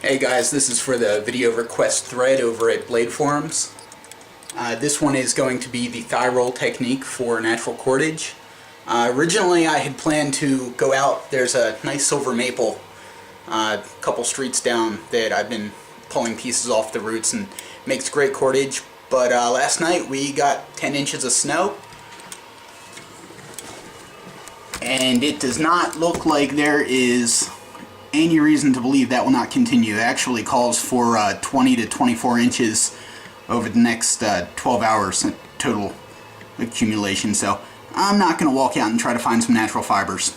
Hey guys, this is for the video request thread over at Blade Forums. This one is going to be the thigh roll technique for natural cordage. Originally I had planned to go out, there's a nice silver maple a couple streets down that I've been pulling pieces off the roots and makes great cordage, but last night we got 10 inches of snow and it does not look like there is any reason to believe that will not continue. It actually calls for 20 to 24 inches over the next 12 hours total accumulation, so I'm not going to walk out and try to find some natural fibers.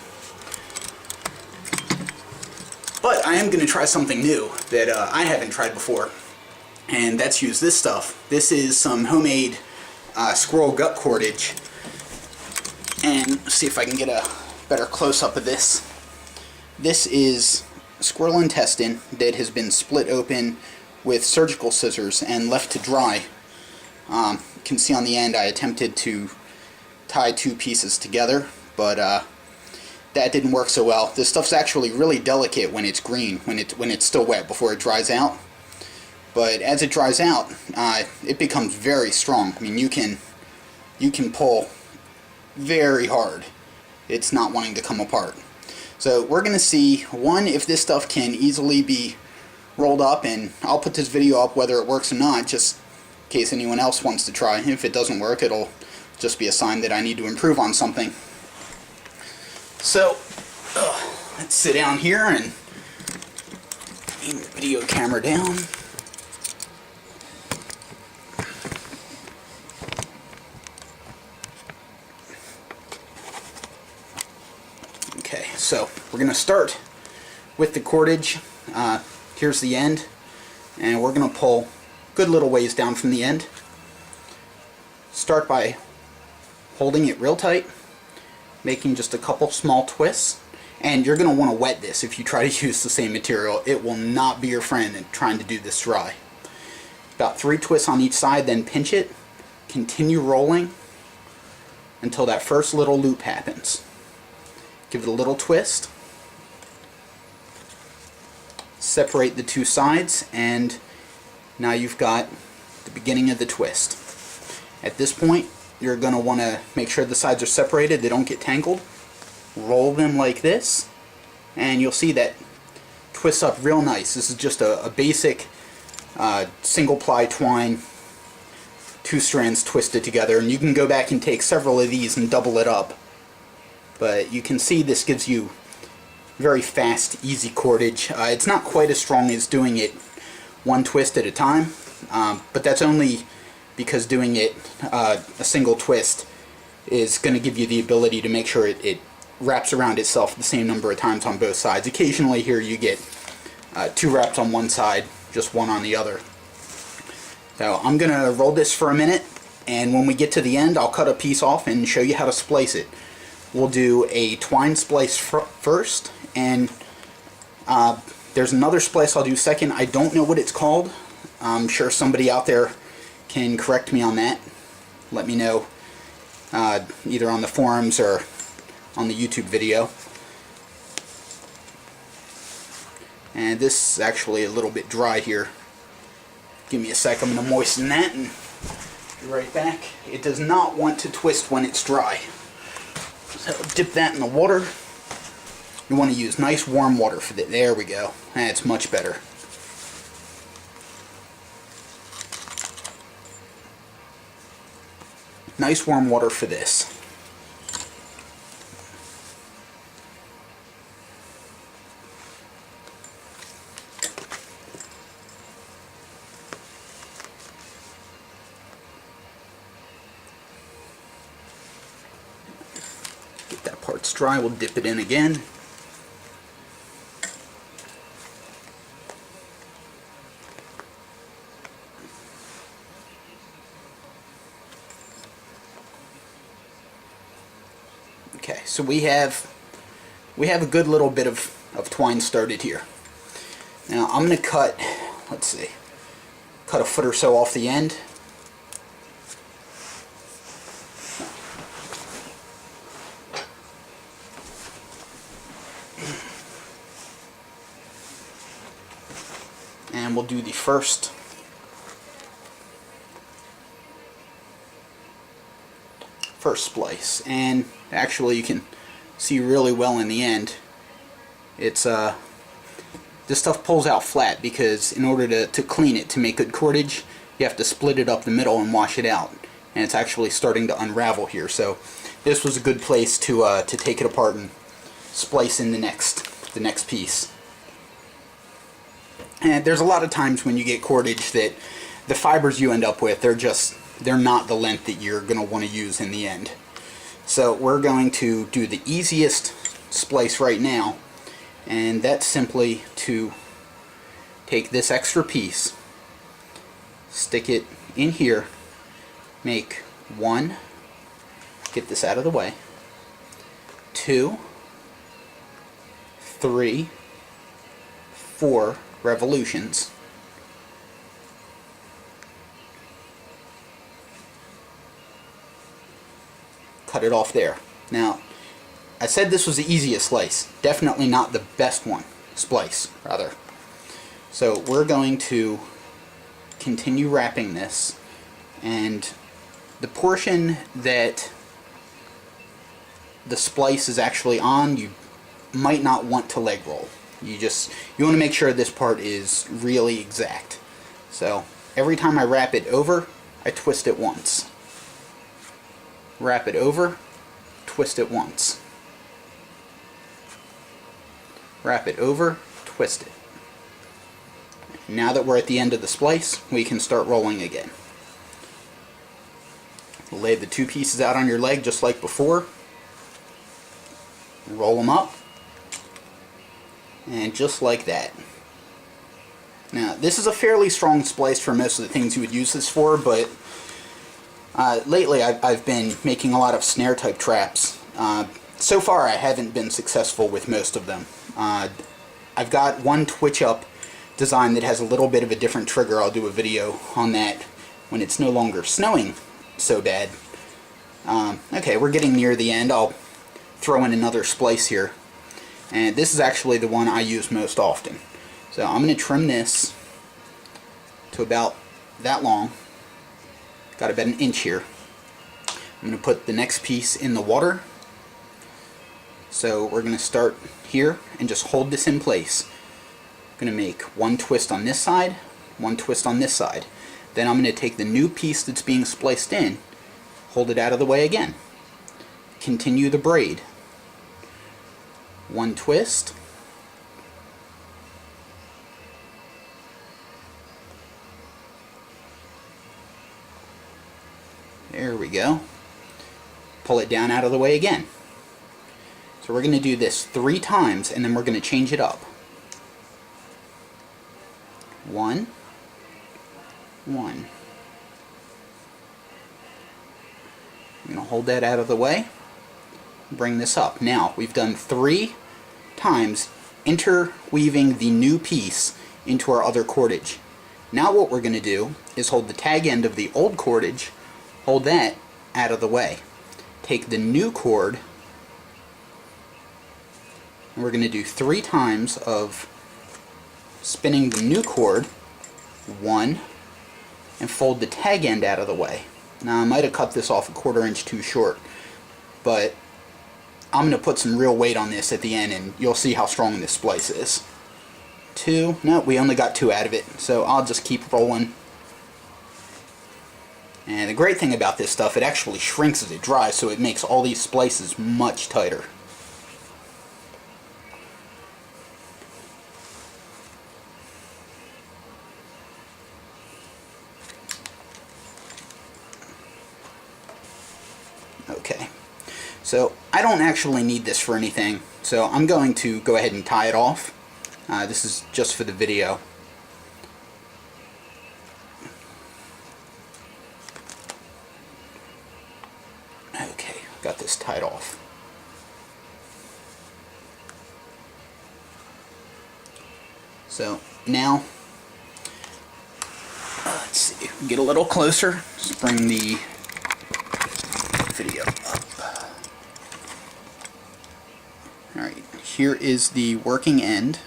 But I am going to try something new that I haven't tried before, and that's use this stuff. This is some homemade squirrel gut cordage, and let's see if I can get a better close-up of this. This is squirrel intestine that has been split open with surgical scissors and left to dry. You can see on the end I attempted to tie two pieces together, but that didn't work so well. This stuff's actually really delicate when it's green, when it's still wet before it dries out. But as it dries out, it becomes very strong. I mean, you can pull very hard. It's not wanting to come apart. So we're going to see, one, if this stuff can easily be rolled up, and I'll put this video up whether it works or not, just in case anyone else wants to try. If it doesn't work, it'll just be a sign that I need to improve on something. So, let's sit down here and aim the video camera down. Okay, so we're going to start with the cordage. Here's the end, and we're going to pull a good little ways down from the end. Start by holding it real tight, making just a couple small twists, and you're going to want to wet this. If you try to use the same material, it will not be your friend in trying to do this dry. About 3 twists on each side, then pinch it, continue rolling until that first little loop happens. Give it a little twist, separate the two sides, and now you've got the beginning of the twist. At this point, you're going to want to make sure the sides are separated, they don't get tangled. Roll them like this, and you'll see that twists up real nice. This is just a basic single ply twine, 2 strands twisted together, and you can go back and take several of these and double it up. But you can see this gives you very fast, easy cordage. It's not quite as strong as doing it one twist at a time, but that's only because doing it a single twist is going to give you the ability to make sure it wraps around itself the same number of times on both sides. Occasionally here you get 2 wraps on one side, just 1 on the other. So I'm going to roll this for a minute, and when we get to the end I'll cut a piece off and show you how to splice it. We'll do a twine splice first, and there's another splice I'll do second. I don't know what it's called. I'm sure somebody out there can correct me on that. Let me know either on the forums or on the YouTube video. And this is actually a little bit dry here. Give me a sec, I'm going to moisten that and be right back. It does not want to twist when it's dry. So dip that in the water. You want to use nice warm water for that. There we go. That's much better. Nice warm water for this. Get that part's dry, we'll dip it in again. Okay, so we have a good little bit of twine started here. Now I'm going to cut, let's see, cut a foot or so off the end. And we'll do the first splice, and actually you can see really well in the end. It's this stuff pulls out flat because in order to clean it, to make good cordage, you have to split it up the middle and wash it out, and it's actually starting to unravel here. So this was a good place to take it apart and splice in the next piece. And there's a lot of times when you get cordage that the fibers you end up with, they're not the length that you're going to want to use in the end. So we're going to do the easiest splice right now, and that's simply to take this extra piece, stick it in here, make 1, get this out of the way, 2, 3, 4 revolutions, cut it off there. Now, I said this was the easiest slice, definitely not the best one, splice rather. So we're going to continue wrapping this, and the portion that the splice is actually on, you might not want to leg roll. You want to make sure this part is really exact. So every time I wrap it over, I twist it once. Wrap it over, twist it once. Wrap it over, twist it. Now that we're at the end of the splice, we can start rolling again. Lay the 2 pieces out on your leg just like before. Roll them up. And just like that. Now, this is a fairly strong splice for most of the things you would use this for, but lately I've been making a lot of snare type traps. So far I haven't been successful with most of them. I've got one twitch up design that has a little bit of a different trigger. I'll do a video on that when it's no longer snowing so bad. Okay, we're getting near the end. I'll throw in another splice here. And this is actually the one I use most often. So I'm going to trim this to about that long. Got about an inch here. I'm going to put the next piece in the water. So we're going to start here and just hold this in place. I'm going to make 1 twist on this side, 1 twist on this side. Then I'm going to take the new piece that's being spliced in, hold it out of the way again. Continue the braid. 1 twist. There we go. Pull it down out of the way again. So we're going to do this 3 times, and then we're going to change it up. 1, 1. I'm going to hold that out of the way. Bring this up. Now, we've done 3 times interweaving the new piece into our other cordage. Now what we're going to do is hold the tag end of the old cordage, hold that out of the way. Take the new cord, and we're going to do 3 times of spinning the new cord, 1, and fold the tag end out of the way. Now I might have cut this off a 1/4 inch too short, but I'm going to put some real weight on this at the end, and you'll see how strong this splice is. 2, no, we only got 2 out of it, so I'll just keep rolling. And the great thing about this stuff, it actually shrinks as it dries, so it makes all these splices much tighter. Okay, so I don't actually need this for anything, so I'm going to go ahead and tie it off. This is just for the video. Okay, got this tied off. So now, let's see, get a little closer. Let's bring the video up. Alright, here is the working end.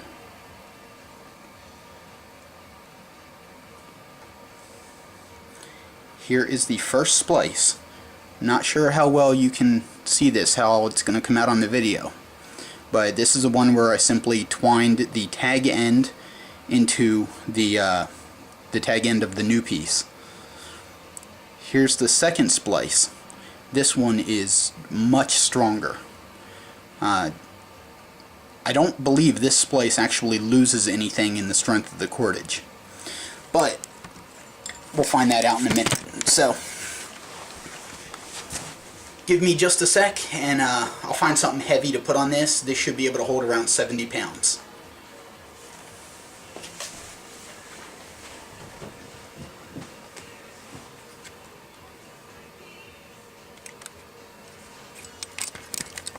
here is the first splice. Not sure how well you can see this, how it's going to come out on the video, but this is the one where I simply twined the tag end into the tag end of the new piece. Here's the second splice. This one is much stronger. I don't believe this splice actually loses anything in the strength of the cordage, but we'll find that out in a minute. So give me just a sec and I'll find something heavy to put on this. This should be able to hold around 70 pounds.